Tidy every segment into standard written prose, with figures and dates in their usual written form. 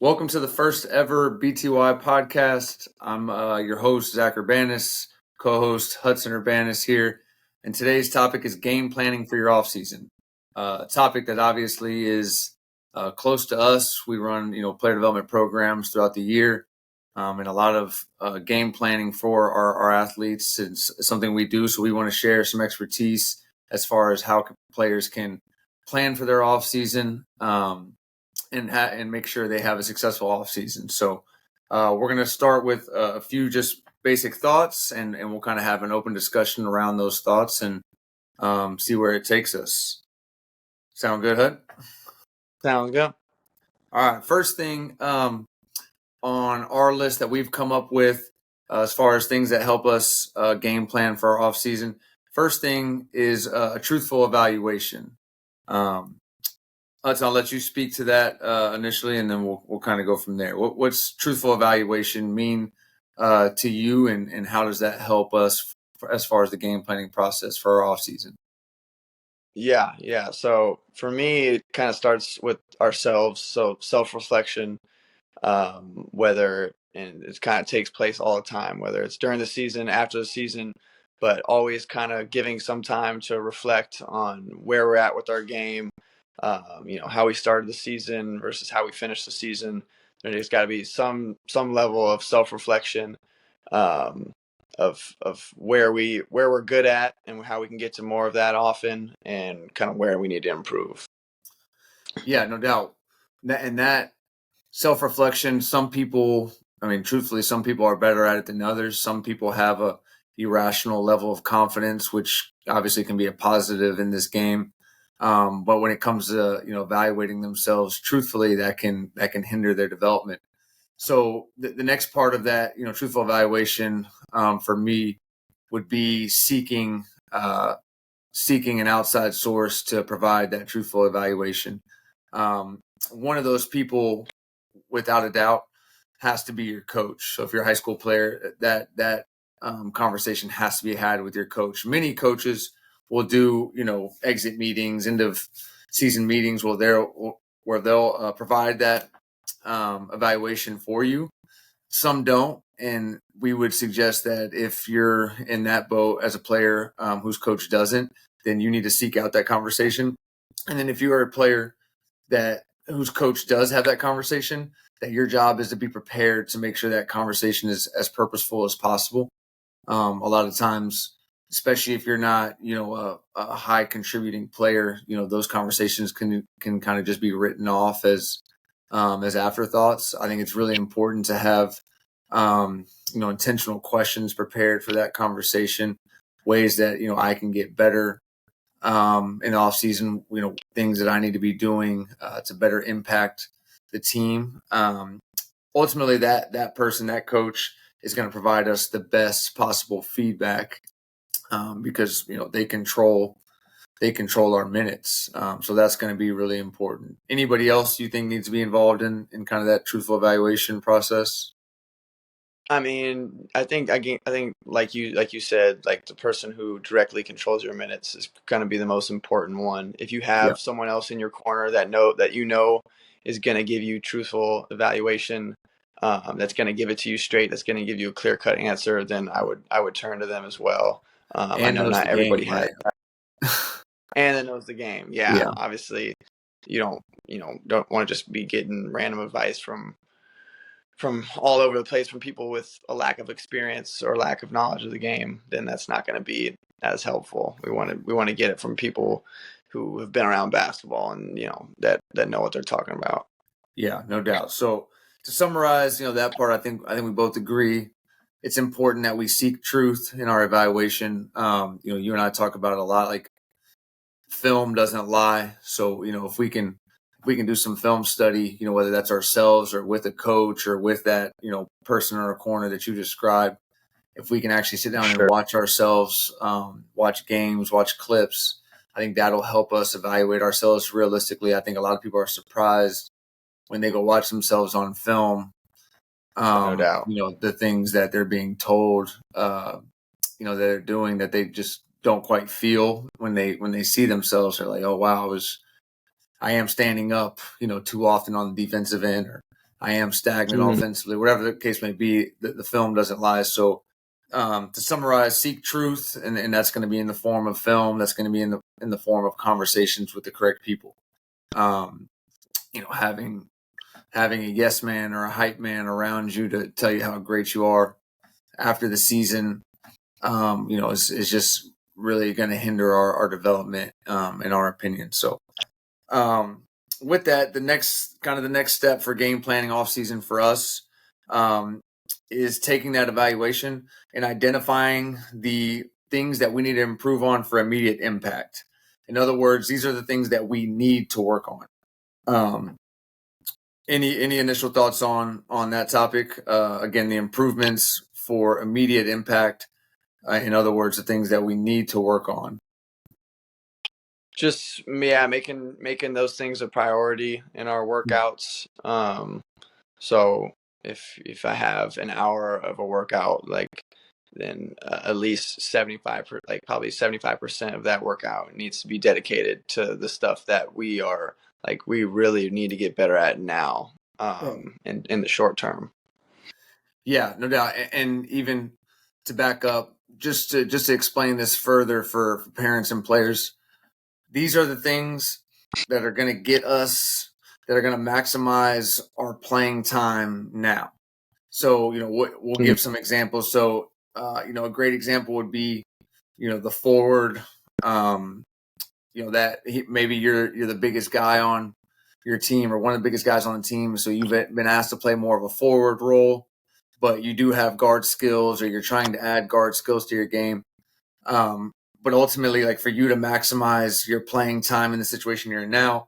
Welcome to the first ever BTY Podcast. I'm your host, Zach Urbanis, co-host Hudson Urbanis here. And today's topic is game planning for your offseason. A topic that obviously is close to us. We run, player development programs throughout the year, and a lot of game planning for our athletes. It's something we do, so we want to share some expertise as far as how players can plan for their offseason. And make sure they have a successful offseason. So we're going to start with a few just basic thoughts, and we'll kind of have an open discussion around those thoughts and see where it takes us. Sound good, Hud? Sounds good. All right. First thing on our list that we've come up with as far as things that help us game plan for our offseason, first thing is a truthful evaluation. I'll let you speak to that initially, and then we'll kind of go from there. What's truthful evaluation mean to you, and how does that help us as far as the game planning process for our offseason? Yeah. So for me, it kind of starts with ourselves. So self-reflection, and it kind of takes place all the time, whether it's during the season, after the season, but always kind of giving some time to reflect on where we're at with our game, how we started the season versus how we finished the season. There's got to be some level of self-reflection, of where we're good at and how we can get to more of that often, and kind of where we need to improve. Yeah, no doubt. And that self-reflection, truthfully, some people are better at it than others. Some people have a irrational level of confidence, which obviously can be a positive in this game. But when it comes to evaluating themselves truthfully, that can hinder their development. So the next part of that, truthful evaluation for me would be seeking an outside source to provide that truthful evaluation. One of those people, without a doubt, has to be your coach. So if you're a high school player, that conversation has to be had with your coach. Many coaches will do, exit meetings, end of season meetings where they'll provide that evaluation for you. Some don't, and we would suggest that if you're in that boat as a player whose coach doesn't, then you need to seek out that conversation. And then if you are a player whose coach does have that conversation, that your job is to be prepared to make sure that conversation is as purposeful as possible. A lot of times, especially if you're not, a high contributing player, those conversations can kind of just be written off as afterthoughts. I think it's really important to have, intentional questions prepared for that conversation, ways that, I can get better in the off season, things that I need to be doing to better impact the team. Ultimately that person, that coach, is going to provide us the best possible feedback because, they control our minutes. So that's going to be really important. Anybody else you think needs to be involved in kind of that truthful evaluation process? I think like you said, like the person who directly controls your minutes is going to be the most important one. If you have someone else in your corner that is going to give you truthful evaluation, that's going to give it to you straight, that's going to give you a clear-cut answer, then I would turn to them as well. I know not everybody has that. And that knows the game. Yeah. Obviously, you don't want to just be getting random advice from all over the place from people with a lack of experience or lack of knowledge of the game. Then that's not going to be as helpful. We want to get it from people who have been around basketball and that know what they're talking about. Yeah, no doubt. So to summarize, that part, I think we both agree it's important that we seek truth in our evaluation. You and I talk about it a lot. Like, film doesn't lie. So if we can do some film study, whether that's ourselves or with a coach or with that person in our corner that you described, if we can actually sit down and watch ourselves, watch games, watch clips, I think that'll help us evaluate ourselves realistically. I think a lot of people are surprised when they go watch themselves on film. No doubt. The things that they're being told, that they're doing, that they just don't quite feel when they see themselves. They're like, oh wow, I am standing up, too often on the defensive end, or I am stagnant Mhm. offensively, whatever the case may be, the film doesn't lie. So to summarize, seek truth, and that's going to be in the form of film. That's going to be in the form of conversations with the correct people. Having a yes man or a hype man around you to tell you how great you are after the season, is just really going to hinder our development, in our opinion. So, with that, the next step for game planning off season for us, is taking that evaluation and identifying the things that we need to improve on for immediate impact. In other words, these are the things that we need to work on. Any initial thoughts on that topic? Again, the improvements for immediate impact. In other words, the things that we need to work on. Just making those things a priority in our workouts. So if I have an hour of a workout, then at least probably 75% of that workout needs to be dedicated to the stuff that we really need to get better at now, in the short term. Yeah, no doubt. And even to back up, just to explain this further for parents and players, these are the things that are going to get us, that are going to maximize our playing time now. So, we'll give some examples. So, a great example would be, the forward, maybe you're the biggest guy on your team or one of the biggest guys on the team. So you've been asked to play more of a forward role, but you do have guard skills, or you're trying to add guard skills to your game. But ultimately, like, for you to maximize your playing time in the situation you're in now,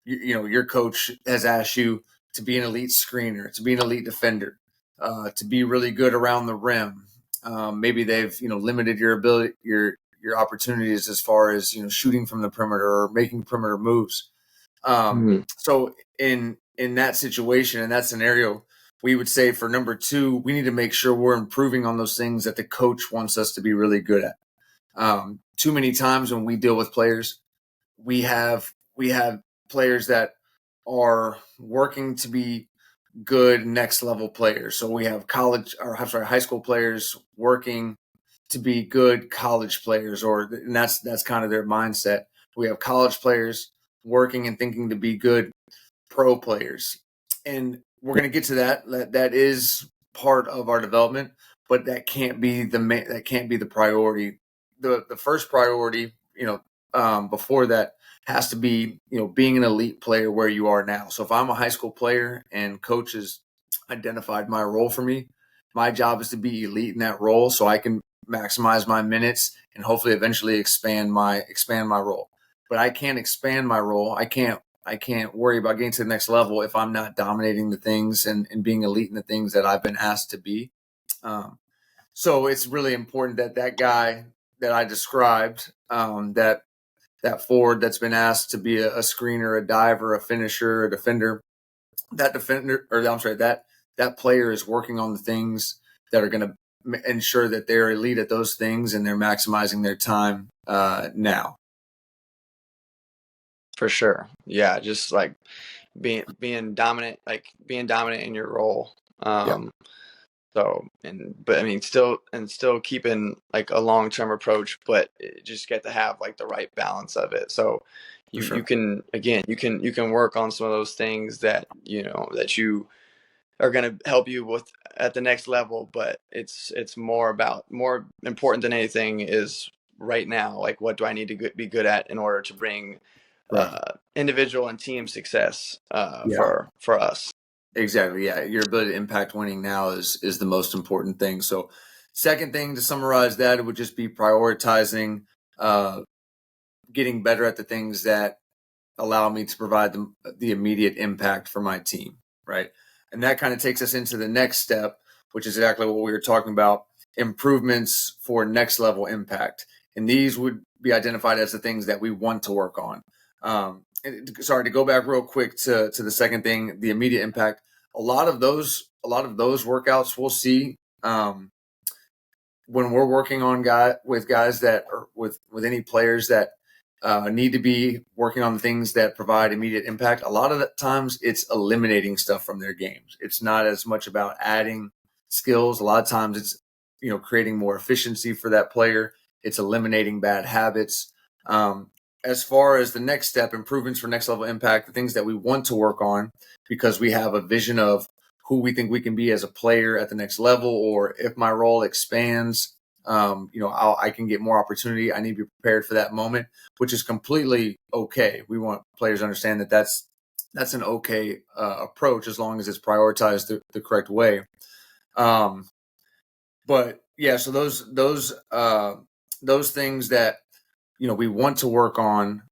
your coach has asked you to be an elite screener, to be an elite defender, to be really good around the rim. Maybe they've limited your ability, your opportunities as far as shooting from the perimeter or making perimeter moves. So in that situation, in that scenario, we would say for number 2, we need to make sure we're improving on those things that the coach wants us to be really good at. Too many times when we deal with players, we have players that are working to be good next level players. So we have high school players working to be good college players, and that's kind of their mindset. We have college players working and thinking to be good pro players, and we're going to get to that. That is part of our development, but that can't be the priority. The first priority, before that, has to be being an elite player where you are now. So if I'm a high school player and coach has identified my role for me, my job is to be elite in that role so I can maximize my minutes and hopefully eventually expand my role. But I can't expand my role. I can't worry about getting to the next level if I'm not dominating the things and being elite in the things that I've been asked to be. So it's really important that guy that I described, that forward that's been asked to be a screener, a diver, a finisher, a defender, that player is working on the things that are going to ensure that they're elite at those things and they're maximizing their time now. For sure. Yeah. Just like being dominant, in your role. So, still keeping like a long-term approach, but just get to have like the right balance of it. So you can work on some of those things that, that you are going to help you with at the next level, but it's more important than anything is right now, like, what do I need to be good at in order to bring individual and team success for us. Exactly. Yeah. Your ability to impact winning now is the most important thing. So second thing, to summarize that, it would just be prioritizing, getting better at the things that allow me to provide the immediate impact for my team. Right. And that kind of takes us into the next step, which is exactly what we were talking about, improvements for next level impact. And these would be identified as the things that we want to work on. To go back real quick to the second thing, the immediate impact. A lot of those workouts we'll see when we're working on guys that are with any players that need to be working on the things that provide immediate impact. A lot of the times it's eliminating stuff from their games. It's not as much about adding skills. A lot of times it's, creating more efficiency for that player. It's eliminating bad habits. As far as the next step, improvements for next level impact, the things that we want to work on because we have a vision of who we think we can be as a player at the next level, or if my role expands, I can get more opportunity. I need to be prepared for that moment, which is completely okay. We want players to understand that that's an okay approach as long as it's prioritized the correct way. But yeah, so those things that we want to work on,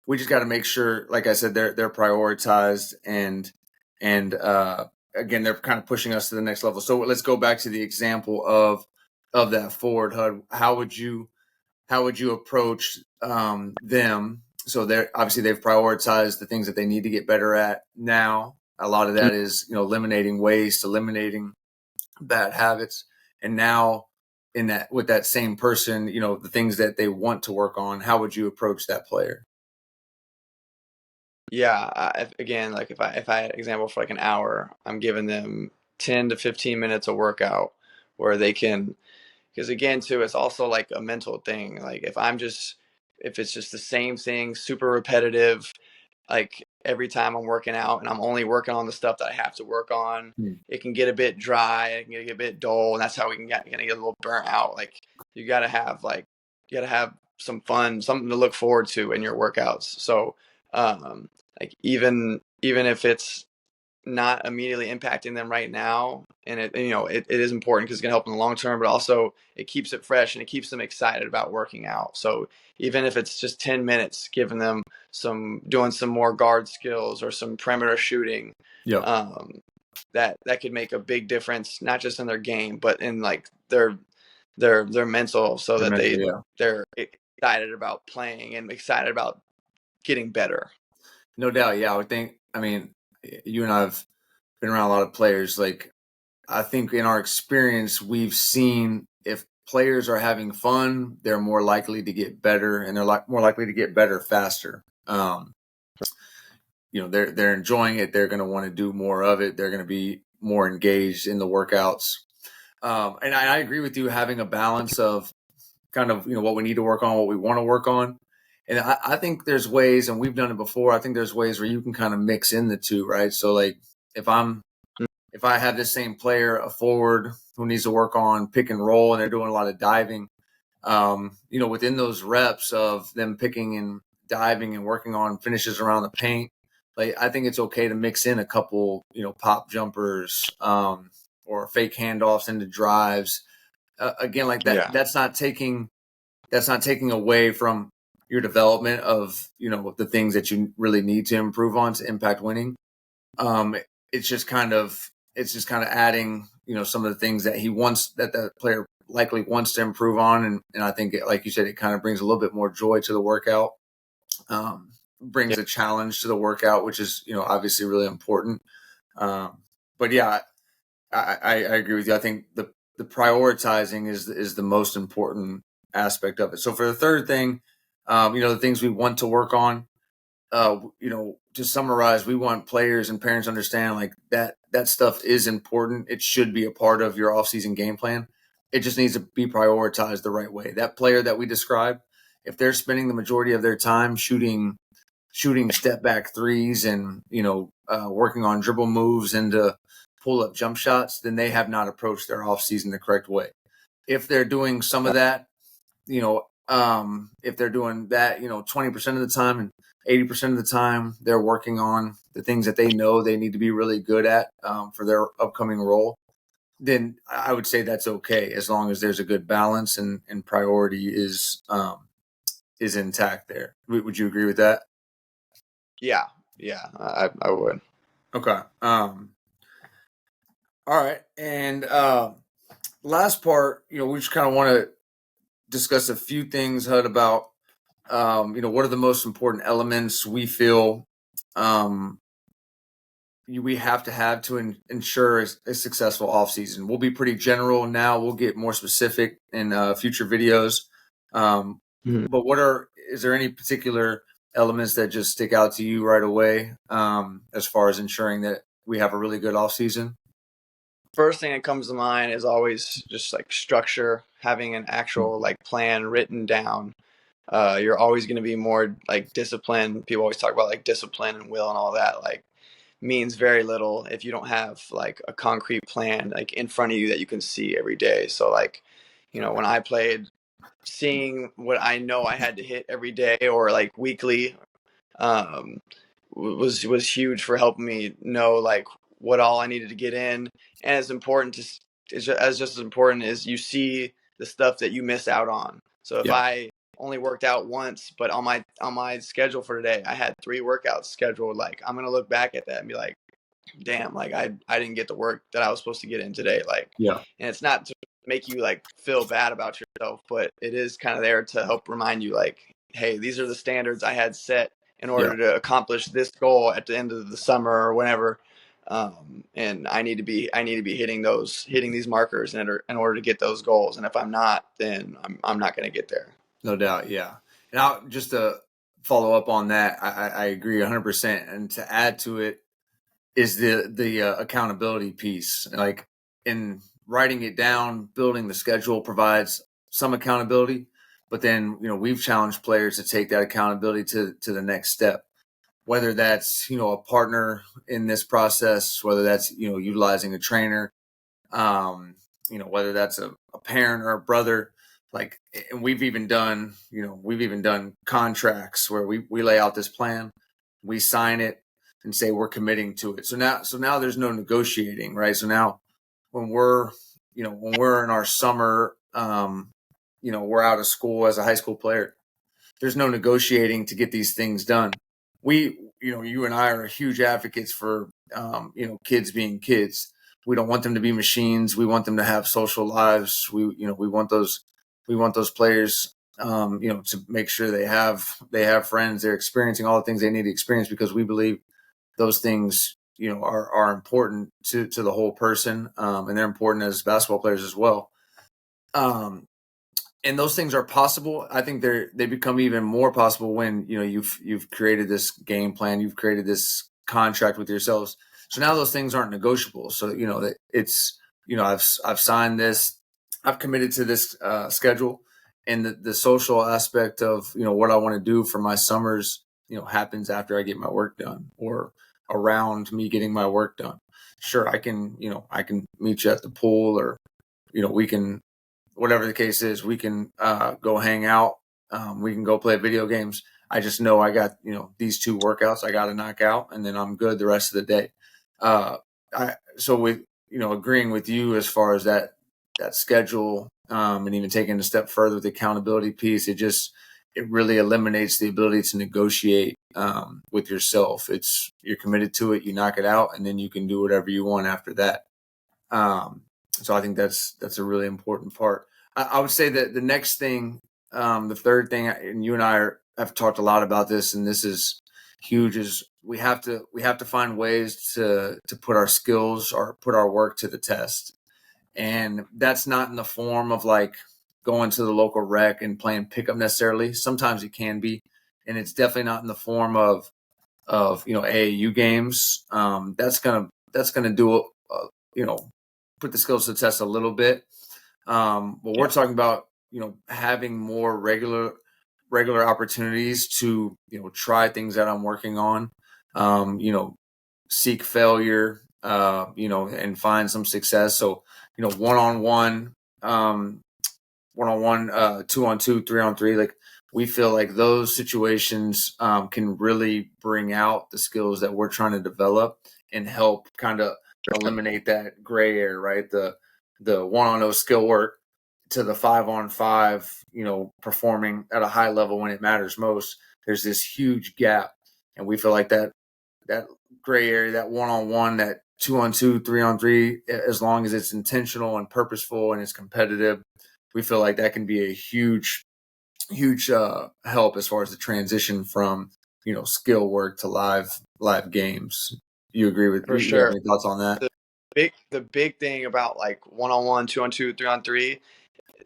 we just got to make sure, like I said, they're prioritized and again, they're kind of pushing us to the next level. So let's go back to the example of that forward HUD. How would you approach them? So they've prioritized the things that they need to get better at now. A lot of that is eliminating waste, eliminating bad habits, and now with that same person, the things that they want to work on. How would you approach that player? Yeah, if I example for like an hour, I'm giving them 10 to 15 minutes of workout where they can, because again too, it's also like a mental thing. Like if it's just the same thing, super repetitive, like every time I'm working out and I'm only working on the stuff that I have to work on, it can get a bit dry, it can get a bit dull, and that's how we can get a little burnt out. Like you gotta have some fun, something to look forward to in your workouts. So like even if it's not immediately impacting them right now, and it is important because it's going to help in the long term, but also it keeps it fresh and it keeps them excited about working out. So even if it's just 10 minutes, giving them doing some more guard skills or some perimeter shooting, that could make a big difference, not just in their game, but in like their mental, so that they're excited about playing and excited about getting better. No doubt. Yeah, I would think, you and I have been around a lot of players. Like, I think in our experience, we've seen if players are having fun, they're more likely to get better, and they're more likely to get better faster. They're enjoying it. They're going to want to do more of it. They're going to be more engaged in the workouts. And I agree with you, having a balance of kind of, what we need to work on, what we want to work on. And I think there's ways, and we've done it before, I think there's ways where you can kind of mix in the two, right? So like if I have this same player, a forward who needs to work on pick and roll, and they're doing a lot of diving, within those reps of them picking and diving and working on finishes around the paint, like I think it's okay to mix in a couple, pop jumpers, or fake handoffs into drives. Again, like that, that's not taking away from your development of, the things that you really need to improve on to impact winning. It's just kind of adding, some of the things that the player likely wants to improve on. And I think, like you said, it kind of brings a little bit more joy to the workout, brings a challenge to the workout, which is, obviously really important. But yeah, I agree with you. I think the prioritizing is the most important aspect of it. So for the third thing, the things we want to work on, to summarize, we want players and parents to understand like that stuff is important. It should be a part of your offseason game plan. It just needs to be prioritized the right way. That player that we described, if they're spending the majority of their time shooting step back threes and, working on dribble moves into pull up jump shots, then they have not approached their offseason the correct way. If they're doing some of that, if they're doing that, 20% of the time and 80% of the time, they're working on the things that they know they need to be really good at, for their upcoming role, then I would say that's okay, as long as there's a good balance and priority is intact there. Would you agree with that? Yeah, I would. Okay. All right. And last part, we just kind of want to discuss a few things, HUD, about what are the most important elements we feel we have to ensure a successful offseason. We'll be pretty general now. We'll get more specific in future videos. But what are is there any particular elements that just stick out to you right away as far as ensuring that we have a really good off season? First thing that comes to mind is always just like structure, having an actual like plan written down. You're always going to be more like disciplined. People always talk about like discipline and will and all that. Like means very little if you don't have like a concrete plan like in front of you that you can see every day. So like, when I played, seeing what I know I had to hit every day or like weekly um, was huge for helping me know like what all I needed to get in. And it's important to is just as important as you see the stuff that you miss out on. So if I only worked out once, but on my schedule for today, I had 3 workouts scheduled, like I'm gonna look back at that and be like, damn, like I didn't get the work that I was supposed to get in today. Like, and it's not to make you like feel bad about yourself, but it is kind of there to help remind you like, hey, these are the standards I had set in order to accomplish this goal at the end of the summer or whenever. And I need to be hitting these markers in order to get those goals. And if I'm not, then I'm not going to get there. No doubt. Yeah. Now, just to follow up on that, I agree 100%. And to add to it is the accountability piece. Like in writing it down, building the schedule provides some accountability, but then, we've challenged players to take that accountability to the next step, whether that's, a partner in this process, whether that's, utilizing a trainer, whether that's a parent or a brother. Like, and we've even done contracts where we lay out this plan, we sign it and say we're committing to it. So now there's no negotiating, right? So now when we're in our summer, we're out of school as a high school player, there's no negotiating to get these things done. You and I are huge advocates for, kids being kids. We don't want them to be machines. We want them to have social lives. We want those players, to make sure they have friends. They're experiencing all the things they need to experience, because we believe those things, are important to the whole person. And they're important as basketball players as well. And those things are possible. I think they become even more possible when, you've created this game plan, you've created this contract with yourselves. So now those things aren't negotiable. So, that it's, I've signed this, I've committed to this schedule, and the social aspect of, what I want to do for my summers, happens after I get my work done or around me getting my work done. Sure, I can meet you at the pool, or, we can, whatever the case is, we can go hang out. We can go play video games. I just know I got, these 2 workouts I got to knock out, and then I'm good the rest of the day. So with, agreeing with you as far as that schedule, and even taking a step further with the accountability piece, it really eliminates the ability to negotiate with yourself. You're committed to it, you knock it out, and then you can do whatever you want after that. So I think that's a really important part. I would say that the next thing, the third thing, and you and I have talked a lot about this, and this is huge, is we have to find ways to put our skills or put our work to the test. And that's not in the form of like going to the local rec and playing pickup necessarily. Sometimes it can be, and it's definitely not in the form of AAU games. That's gonna do put the skills to the test a little bit. But we're talking about having more regular opportunities to try things that I'm working on. Seek failure, and find some success. So one-on-one, 2-on-2, 3-on-3, like we feel like those situations can really bring out the skills that we're trying to develop and help kind of eliminate that gray area, right? The 1-on-0 skill work to the 5-on-5, performing at a high level when it matters most. There's this huge gap, and we feel like that gray area, that 1-on-1, that 2-on-2, 3-on-3, as long as it's intentional and purposeful and it's competitive, we feel like that can be a huge help as far as the transition from skill work to live games. You agree with? For you sure. have any thoughts on that? The big thing about like 1-on-1, 2-on-2, 3-on-3,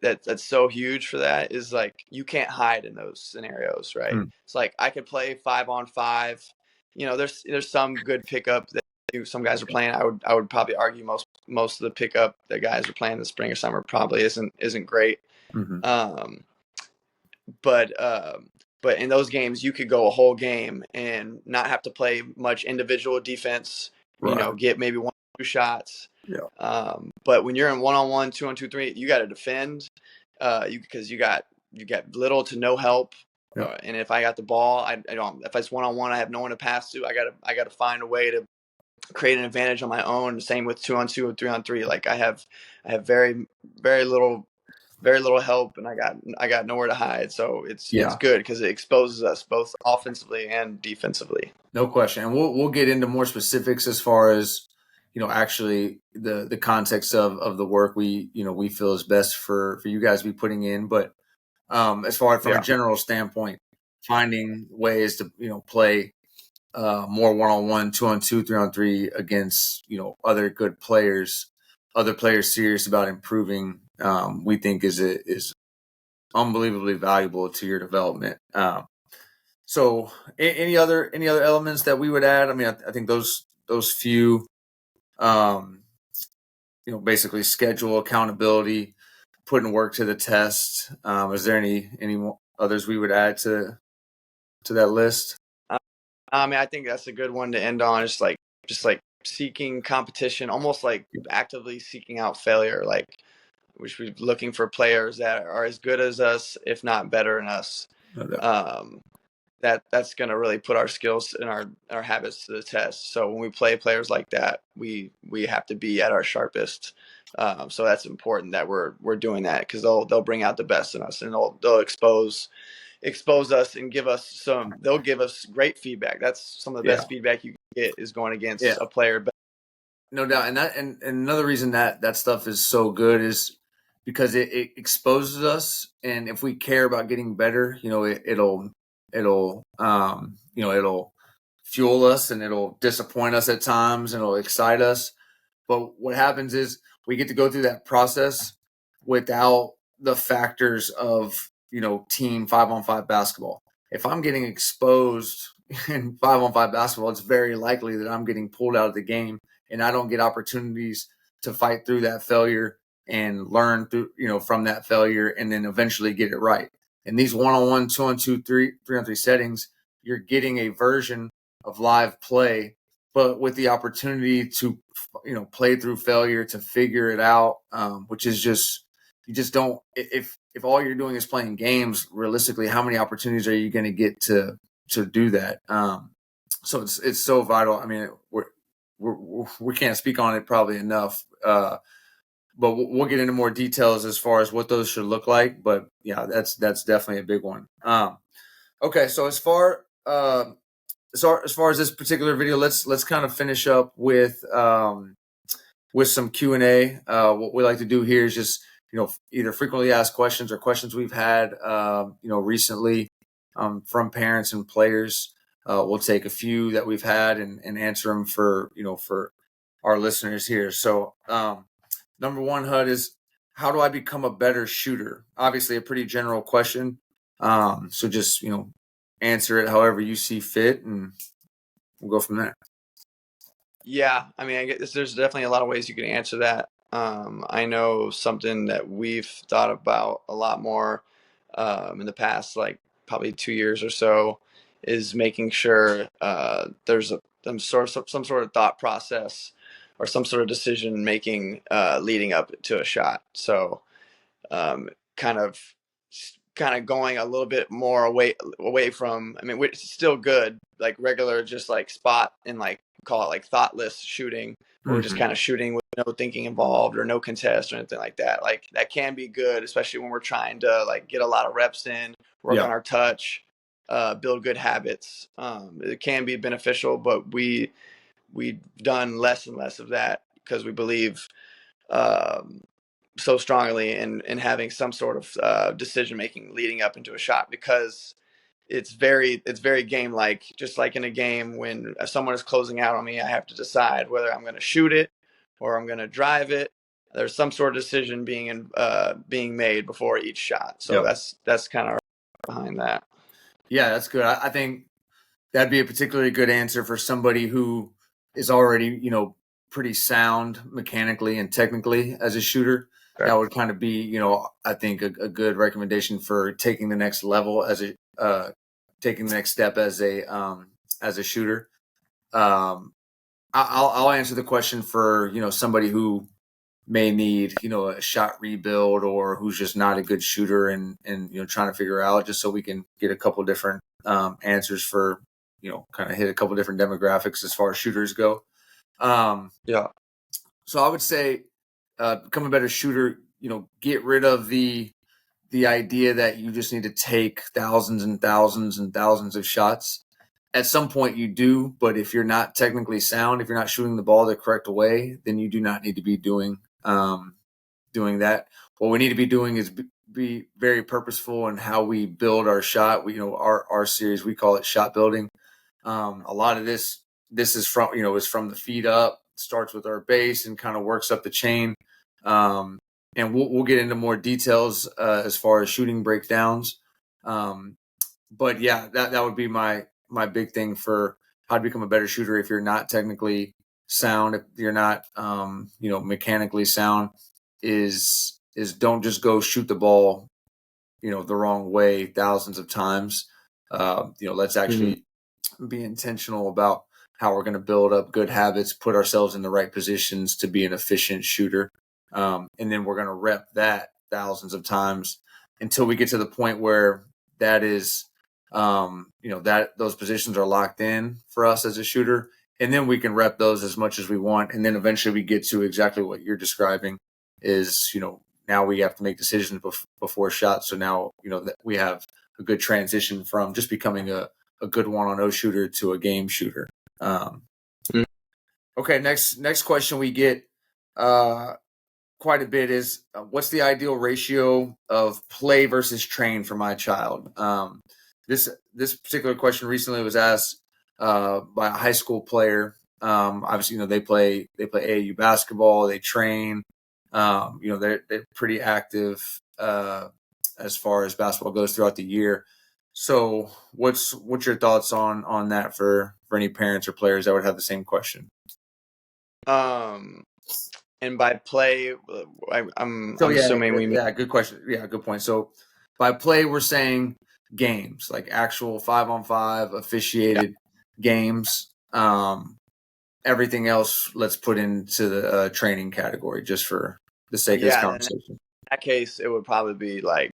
that's so huge for that is like you can't hide in those scenarios, right? It's like I could play 5-on-5. There's some good pickup that some guys are playing. I would probably argue most of the pickup that guys are playing in the spring or summer probably isn't great. Mm-hmm. Um, but in those games, you could go a whole game and not have to play much individual defense. Right. Get maybe 1-2 shots. Yeah. But when you're in 1-on-1, 2-on-2, 3, you got to defend. Because you got little to no help. Yeah. And if I got the ball, I don't. If it's 1-on-1, I have no one to pass to. I gotta find a way to create an advantage on my own. Same with 2-on-2 and 3-on-3. Like I have very very little help, and I got nowhere to hide. So it's good because it exposes us both offensively and defensively. No question, and we'll get into more specifics as far as actually the context of the work we feel is best for you guys to be putting in. But as far as from a general standpoint, finding ways to play more 1-on-1, 2-on-2, 3-on-3 against other good players, other players serious about improving, we think is unbelievably valuable to your development. So any other elements that we would add? I mean, I think those few, basically schedule, accountability, putting work to the test. Is there any others we would add to that list? I mean, I think that's a good one to end on. Just like seeking competition, almost like actively seeking out failure. Like we should be looking for players that are as good as us, if not better than us. That's going to really put our skills and our habits to the test. So when we play players like that, we have to be at our sharpest. So that's important that we're doing that, because they'll bring out the best in us, and they'll expose us and they'll give us great feedback. That's some of the best feedback you can get, is going against a player. No doubt. And another reason that stuff is so good is because it exposes us, and if we care about getting better, it'll fuel us, and it'll disappoint us at times, and it'll excite us. But what happens is we get to go through that process without the factors of team 5-on-5 basketball. If I'm getting exposed in 5-on-5 basketball, it's very likely that I'm getting pulled out of the game, and I don't get opportunities to fight through that failure and learn through from that failure, and then eventually get it right. In these 1-on-1, 2-on-2, 3-on-3 settings, you're getting a version of live play, but with the opportunity to play through failure, to figure it out, which is just, you just don't, if all you're doing is playing games, realistically, how many opportunities are you going to get to do that? So it's so vital. I mean, we can't speak on it probably enough, but we'll get into more details as far as what those should look like. But yeah, that's definitely a big one. Okay, so as far as this particular video, let's kind of finish up with some Q&A. What we like to do here is just either frequently asked questions or questions we've had recently from parents and players. We'll take a few that we've had and answer them for our listeners here. So number one, HUD, is how do I become a better shooter? Obviously a pretty general question. So just answer it however you see fit, and we'll go from there. Yeah, I mean, I guess there's definitely a lot of ways you can answer that. I know something that we've thought about a lot more in the past, like probably 2 years or so, is making sure there's some sort of thought process or some sort of decision making leading up to a shot. So kind of going a little bit more away from, I mean, it's still good, like regular, just like spot and like call it like thoughtless shooting, where we're just kind of shooting with no thinking involved or no contest or anything like that. Like that can be good, especially when we're trying to like get a lot of reps in, work on our touch, build good habits. It can be beneficial, but we've done less and less of that because we believe so strongly in having some sort of decision making leading up into a shot, because it's very game like. Just like in a game, when someone is closing out on me, I have to decide whether I'm going to shoot it or I'm going to drive it, there's some sort of decision being made before each shot. So Yep. that's kind of behind that. Yeah, that's good. I think that'd be a particularly good answer for somebody who is already, pretty sound mechanically and technically as a shooter. Right. That would kind of be, I think a good recommendation for taking the next level taking the next step as a shooter. I'll answer the question for, somebody who may need, a shot rebuild or who's just not a good shooter and trying to figure out, just so we can get a couple different answers for, kind of hit a couple different demographics as far as shooters go. Yeah. So I would say become a better shooter, get rid of the idea that you just need to take thousands and thousands and thousands of shots. At some point you do, but if you're not technically sound, if you're not shooting the ball the correct way, then you do not need to be doing that. What we need to be doing is be very purposeful in how we build our shot. Our series, we call it shot building. A lot of this is from the feet up, starts with our base and kind of works up the chain. And we'll get into more details as far as shooting breakdowns. But yeah, that would be my big thing for how to become a better shooter. If you're not technically sound, if you're not mechanically sound, is don't just go shoot the ball the wrong way thousands of times. Let's actually be intentional about how we're going to build up good habits, put ourselves in the right positions to be an efficient shooter. And then we're going to rep that thousands of times until we get to the point where that is, that those positions are locked in for us as a shooter. And then we can rep those as much as we want. And then eventually we get to exactly what you're describing is, now we have to make decisions before shots. So now, that we have a good transition from just becoming a good 1-on-0 shooter to a game shooter. Okay. Next question we get quite a bit is what's the ideal ratio of play versus train for my child? This particular question recently was asked by a high school player. Obviously, they play AAU basketball, they train. They're pretty active as far as basketball goes throughout the year. So what's your thoughts on that for any parents or players that would have the same question? And by play, I'm assuming good question. Yeah, good point. So by play, we're saying games, like actual 5-on-5 officiated games. Everything else, let's put into the training category just for the sake of this conversation. In that case, it would probably be like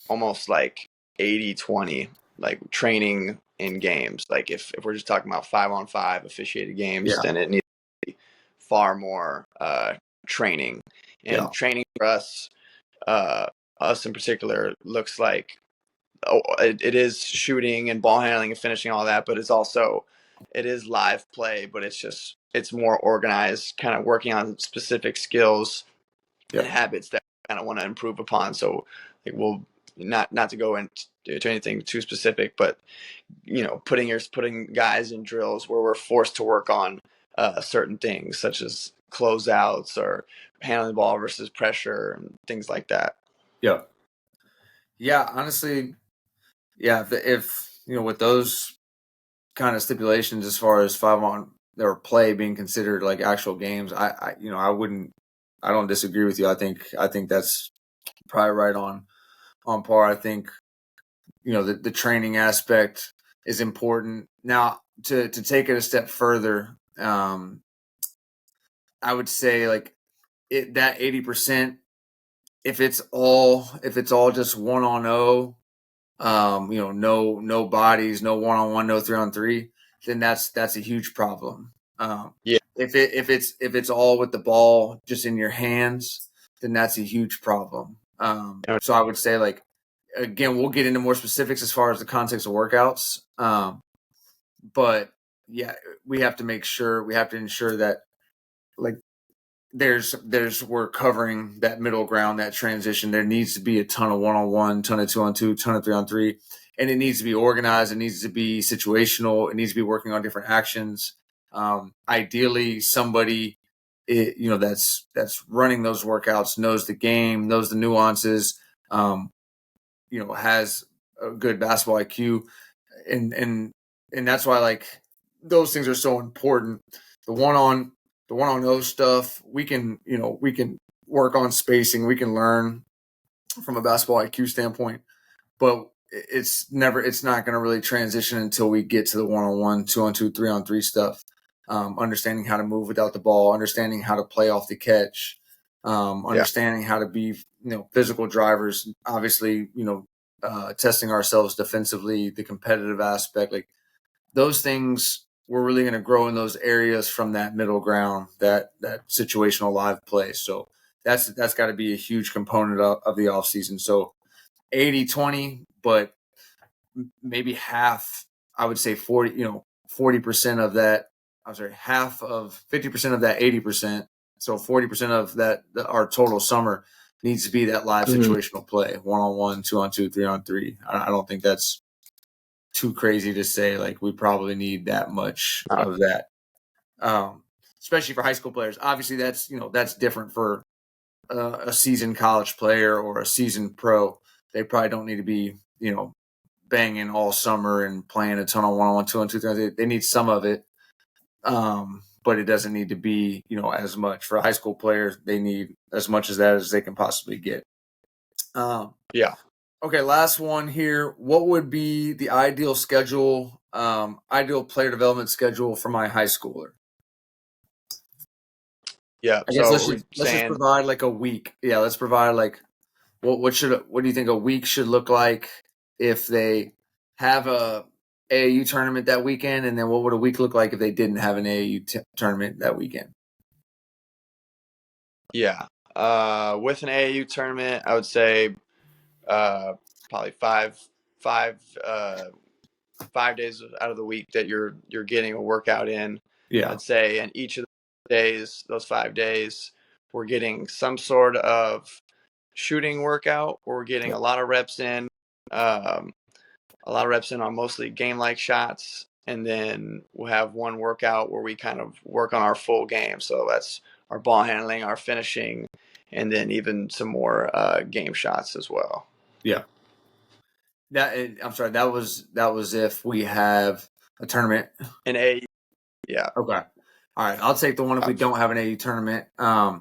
almost like 80-20, like training in games. Like if we're just talking about 5-on-5 officiated games, then it needs to be far more training. And training for us in particular, looks like it is shooting and ball handling and finishing, all that, but it is live play, but it's more organized, kind of working on specific skills and habits that we kind of want to improve upon. So like we'll not to go into anything too specific, but putting guys in drills where we're forced to work on certain things such as closeouts or handling the ball versus pressure and things like that. Yeah, honestly, if with those kind of stipulations as far as 5-on or play being considered like actual games, I don't disagree with you. I think that's probably right on par. I think the training aspect is important. Now to take it a step further, I would say like that 80%, if it's all just 1-on-0, no bodies, no 1-on-1, no 3-on-3, then that's a huge problem. If it's all with the ball just in your hands, then that's a huge problem. So I would say, like, again, we'll get into more specifics as far as the context of workouts. But yeah, we have to ensure that like we're covering that middle ground, that transition. There needs to be a ton of 1-on-1, ton of 2-on-2, ton of 3-on-3, and it needs to be organized. It needs to be situational. It needs to be working on different actions. Ideally, somebody that's running those workouts, knows the game, knows the nuances, has a good basketball IQ, and that's why like those things are so important. The one on O stuff, we can work on spacing, we can learn from a basketball IQ standpoint, but it's not going to really transition until we get to the 1-on-1, 2-on-2, 3-on-3 stuff. Understanding how to move without the ball, understanding how to play off the catch, understanding how to be, physical drivers, obviously, testing ourselves defensively, the competitive aspect, like those things, we're really going to grow in those areas from that middle ground, that situational live play. So that's got to be a huge component of the offseason. So 80-20, but maybe half, I would say 40% of that, half of 50% of that 80%. So 40% of that, our total summer needs to be that live situational play, 1-on-1, 2-on-2, 3-on-3. I don't think that's too crazy to say. Like we probably need that much of that, especially for high school players. Obviously, that's different for a seasoned college player or a seasoned pro. They probably don't need to be, banging all summer and playing a ton of 1-on-1, 2-on-2, 3-on-3. They need some of it, but it doesn't need to be, as much. For high school players, they need as much as that as they can possibly get. Okay, last one here. What would be the ideal schedule, ideal player development schedule for my high schooler? Yeah, I guess let's just provide like a week. Yeah, let's provide like what do you think a week should look like if they have a AAU tournament that weekend, and then what would a week look like if they didn't have an AAU tournament that weekend? Yeah, with an AAU tournament, I would say probably five days out of the week that you're getting a workout in. Yeah, I'd say, and each of the days, those 5 days, we're getting some sort of shooting workout, or we're getting a lot of reps in, on mostly game-like shots, and then we'll have one workout where we kind of work on our full game. So that's our ball handling, our finishing, and then even some more game shots as well. Yeah. I'm sorry. That was if we have a tournament. An A, yeah. Okay. All right. I'll take the one if we don't have an AAU tournament. Yeah,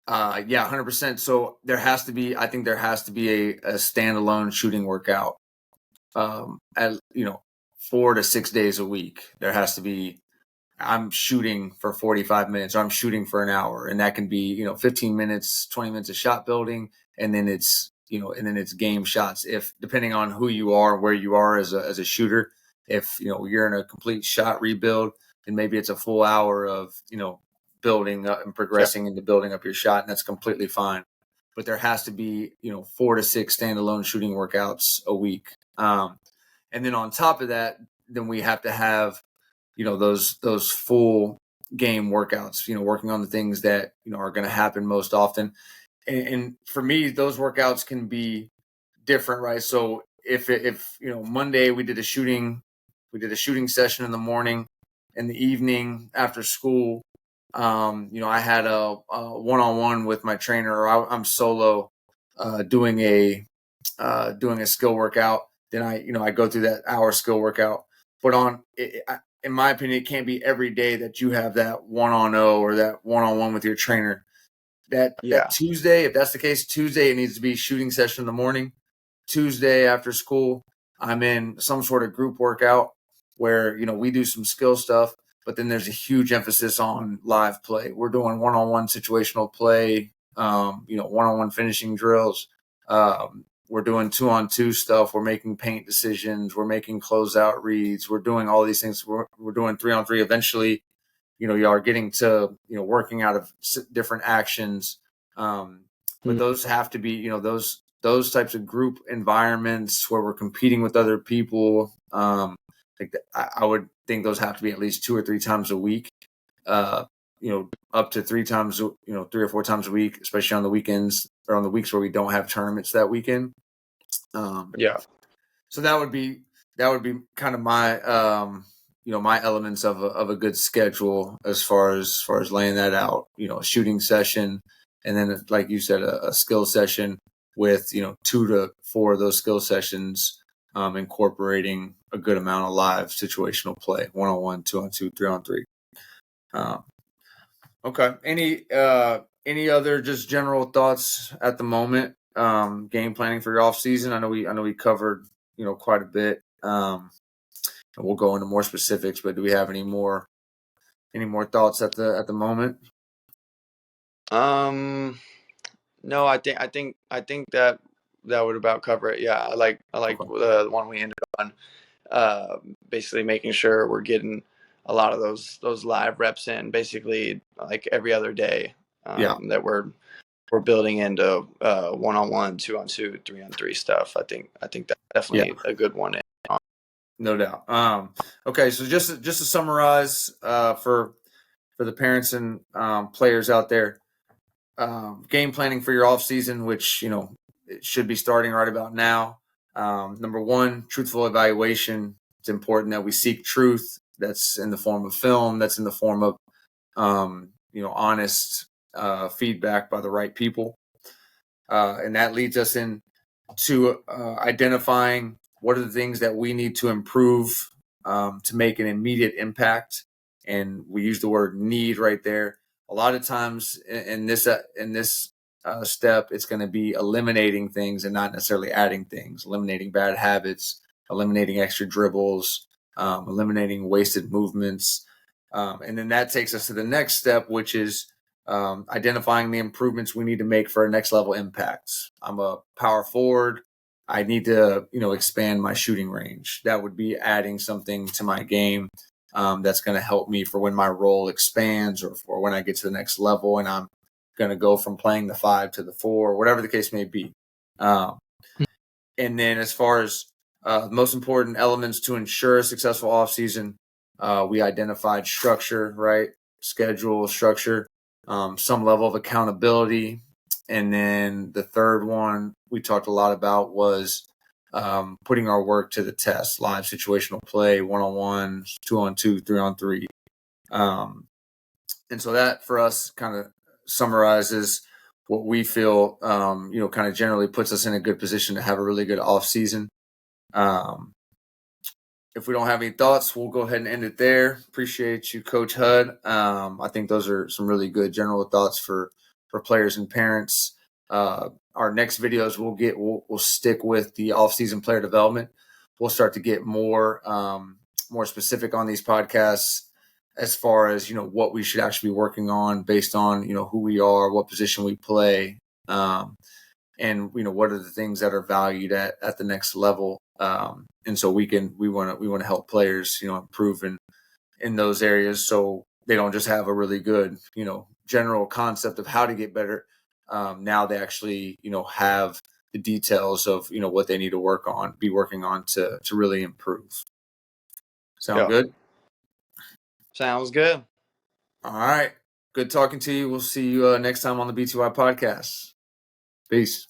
100%. So I think there has to be a standalone shooting workout. At 4 to 6 days a week. There has to be. I'm shooting for 45 minutes, or I'm shooting for an hour, and that can be 15 minutes, 20 minutes of shot building, and then it's game shots. If depending on who you are, where you are as a shooter, if you're in a complete shot rebuild, then maybe it's a full hour of building up and progressing into building up your shot, and that's completely fine. But there has to be 4 to 6 standalone shooting workouts a week, and then on top of that, then we have to have those full game workouts, working on the things that are going to happen most often. And for me, those workouts can be different, right? So if Monday we did a shooting session in the morning, in the evening after school, I had a one-on-one with my trainer, or I'm solo doing a skill workout. Then I go through that hour skill workout. But in my opinion, it can't be every day that you have that 1-on-0 or that 1-on-1 with your trainer. That Tuesday, if that's the case, Tuesday it needs to be shooting session in the morning. Tuesday after school, I'm in some sort of group workout where we do some skill stuff, but then there's a huge emphasis on live play. We're doing 1-on-1 situational play, 1-on-1 finishing drills. We're doing 2-on-2 stuff. We're making paint decisions. We're making closeout reads. We're doing all these things. We're doing 3-on-3. Eventually, you are getting to working out of different actions. But those have to be those types of group environments where we're competing with other people. I would think those have to be at least 2 or 3 times a week. Up to 3 times, 3 or 4 times a week, especially on the weekends or on the weeks where we don't have tournaments that weekend. So that would be kind of my my elements of a good schedule as far as laying that out. A shooting session, and then like you said, a skill session with 2 to 4 of those skill sessions incorporating a good amount of live situational play, 1-on-1, 2-on-2, 3-on-3. Okay. Any other just general thoughts at the moment? Game planning for your off season. I know we covered quite a bit. We'll go into more specifics, but do we have any more thoughts at the moment? No, I think that would about cover it. Yeah, I like Okay. the one we ended on. Basically making sure we're getting a lot of those live reps in, basically like every other day. That we're building into 1-on-1, 2-on-2, 3-on-3 stuff. I think that's definitely a good one. No doubt. Okay, so just to summarize, for the parents and players out there, game planning for your off season, which it should be starting right about now. Number 1, truthful evaluation. It's important that we seek truth. That's in the form of film. That's in the form of honest feedback by the right people, and that leads us in to identifying what are the things that we need to improve to make an immediate impact. And we use the word need right there. A lot of times in this step, it's going to be eliminating things and not necessarily adding things, eliminating bad habits, eliminating extra dribbles, eliminating wasted movements. And then that takes us to the next step, which is identifying the improvements we need to make for a next level impacts. I'm a power forward. I need to, expand my shooting range. That would be adding something to my game that's going to help me for when my role expands or for when I get to the next level and I'm going to go from playing the 5 to the 4, whatever the case may be. And then as far as most important elements to ensure a successful offseason, we identified structure, right? Schedule, structure, some level of accountability. And then the third one we talked a lot about was putting our work to the test, live situational play, 1-on-1, 2-on-2, 3-on-3. And so that for us kind of summarizes what we feel, kind of generally puts us in a good position to have a really good off season. If we don't have any thoughts, we'll go ahead and end it there. Appreciate you, Coach Hud. I think those are some really good general thoughts for players and parents. Our next videos we'll stick with the off-season player development. We'll start to get more specific on these podcasts as far as what we should actually be working on based on who we are, what position we play, and what are the things that are valued at the next level. And so we want to help players improve in those areas so they don't just have a really good general concept of how to get better. Now they actually have the details of what they need to be working on to really improve. Sound good? Sounds good. All right. Good talking to you. We'll see you next time on the BTY Podcast. Peace.